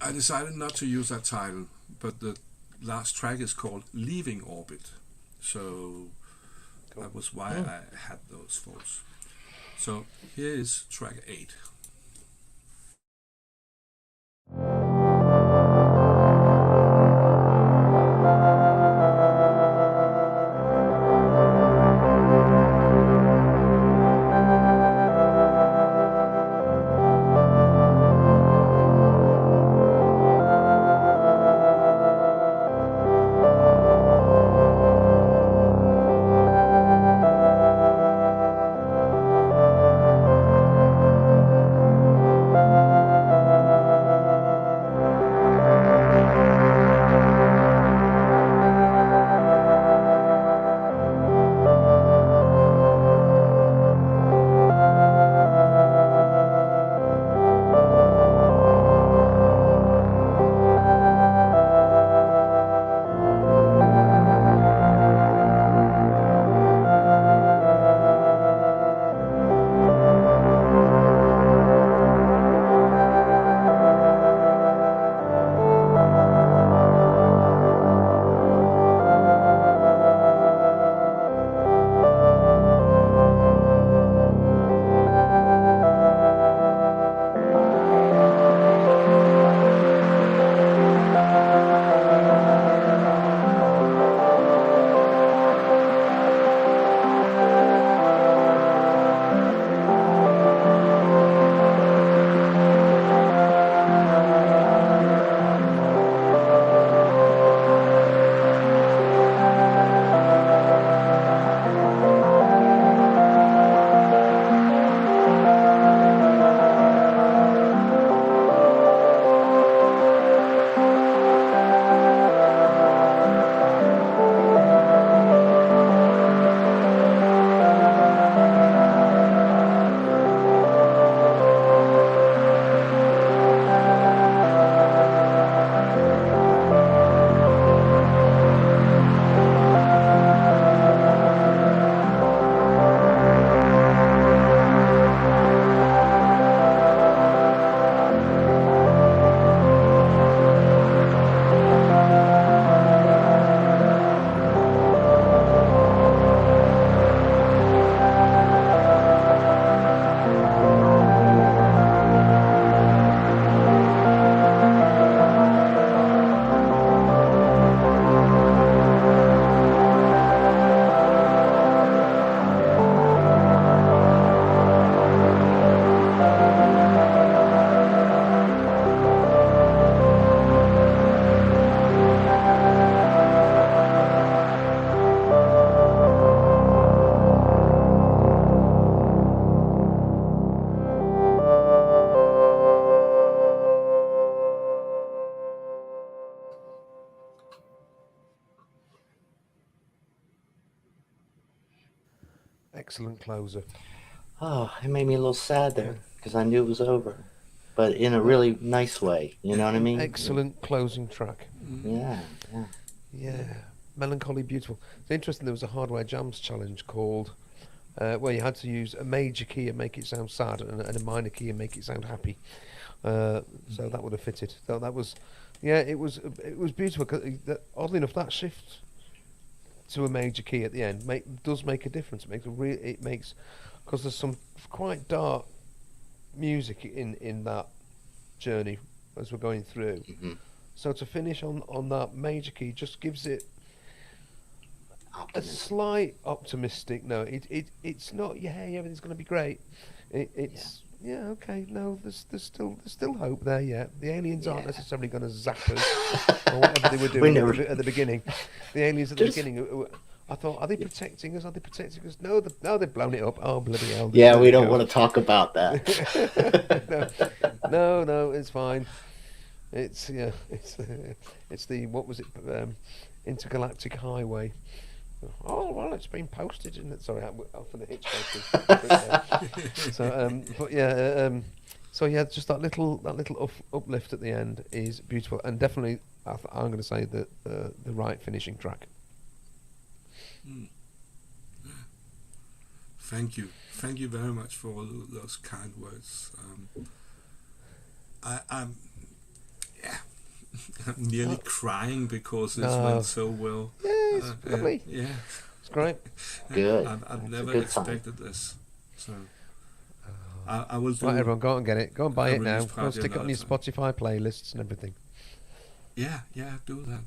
I decided not to use that title, but the last track is called Leaving Orbit. So cool. That was why I had those thoughts. So here is track 8. excellent closer. Oh, it made me a little sad there because I knew it was over, but in a really nice way. You know what I mean? Excellent closing track. Yeah, yeah. Yeah, melancholy, beautiful. It's interesting. There was a Hardware Jams challenge called where you had to use a major key and make it sound sad, and a minor key and make it sound happy. So that would have fitted. So that was, yeah, it was beautiful. 'Cause oddly enough, that shift to a major key at the end does make a difference. It makes because there's some quite dark music in that journey as we're going through. Mm-hmm. So to finish on that major key just gives it a Optimism. slight optimistic note. It's not everything's going to be great. It's okay. No, there's still hope there. Yeah, the aliens aren't necessarily going to zap us or whatever they were doing at the beginning. The aliens at the beginning. I thought, are they protecting us? Are they protecting us? No, they've blown it up. Oh bloody hell! Yeah, we don't want to talk about that. No, it's fine. It's the what was it? Intergalactic Highway. Oh well, it's been posted, isn't it? Sorry, for the hitchhiking. So yeah, just that little uplift at the end is beautiful, and definitely I'm going to say that the right finishing track. Thank you very much for all those kind words. I'm nearly crying because this went so well. Yeah, it's lovely. Yeah, it's great. Good. I've That's never a good sign. expected this. So I will do. Right, everyone, go and get it. Go and buy a it now. release Go and party stick it on your another time. Spotify playlists and everything. Yeah, do that.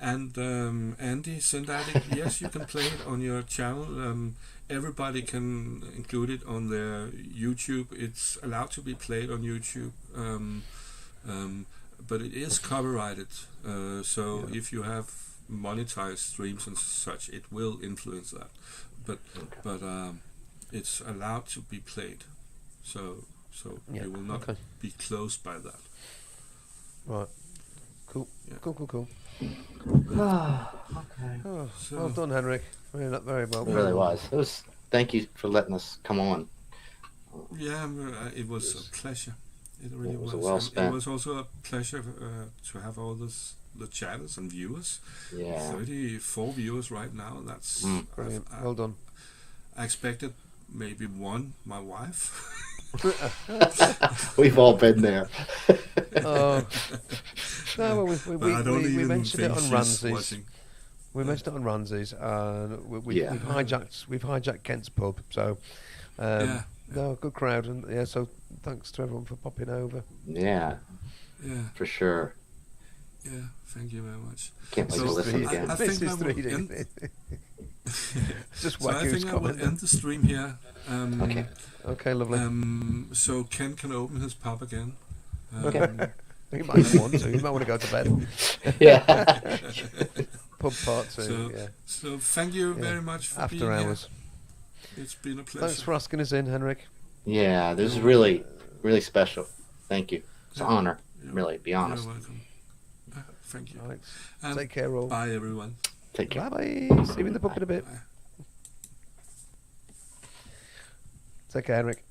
Andy Synthetic, yes, you can play it on your channel. Everybody can include it on their YouTube. It's allowed to be played on YouTube, but it is copyrighted. So if you have monetized streams and such, it will influence that. But it's allowed to be played. So you will not be closed by that. Right. Cool. Yeah. Cool. Okay. Oh, So- well done, Henrik. Very well. It really was. It was. Thank you for letting us come on. Yeah, it was a pleasure. It really It was was. well And spent. it was also a pleasure to have all the chatters and viewers. Yeah. 34 viewers right now. That's Brilliant. I Well done. expected maybe one, my wife. We've all been there. Oh. No, well, But I don't we even mentioned it think on she's Ramsey's. watching. We mentioned it on Ramsey's, and we've hijacked Kent's pub. So, no, good crowd, and yeah. So thanks to everyone for popping over. Yeah, Yeah, for sure. yeah. Thank you very much. Can't wait So to listen I- again. I This think is I will 3D. end- Just So I Wacko's think I will comment. end the stream here. Okay. Okay, lovely. So Ken can open his pub again. Okay. You might not want to. You might want to go to bed. Yeah. Pub part 2. So, yeah. so thank you very much for After being hours. here. It's been a pleasure. Thanks for asking us in, Henrik. Yeah. This is really, really special. Thank you. It's an honor. You're- Really, be honest. You're welcome. Thank you. Right. And Take care, all. bye, everyone. Take care. Bye bye. See you in the book in a bit. Bye. Take care, Henrik.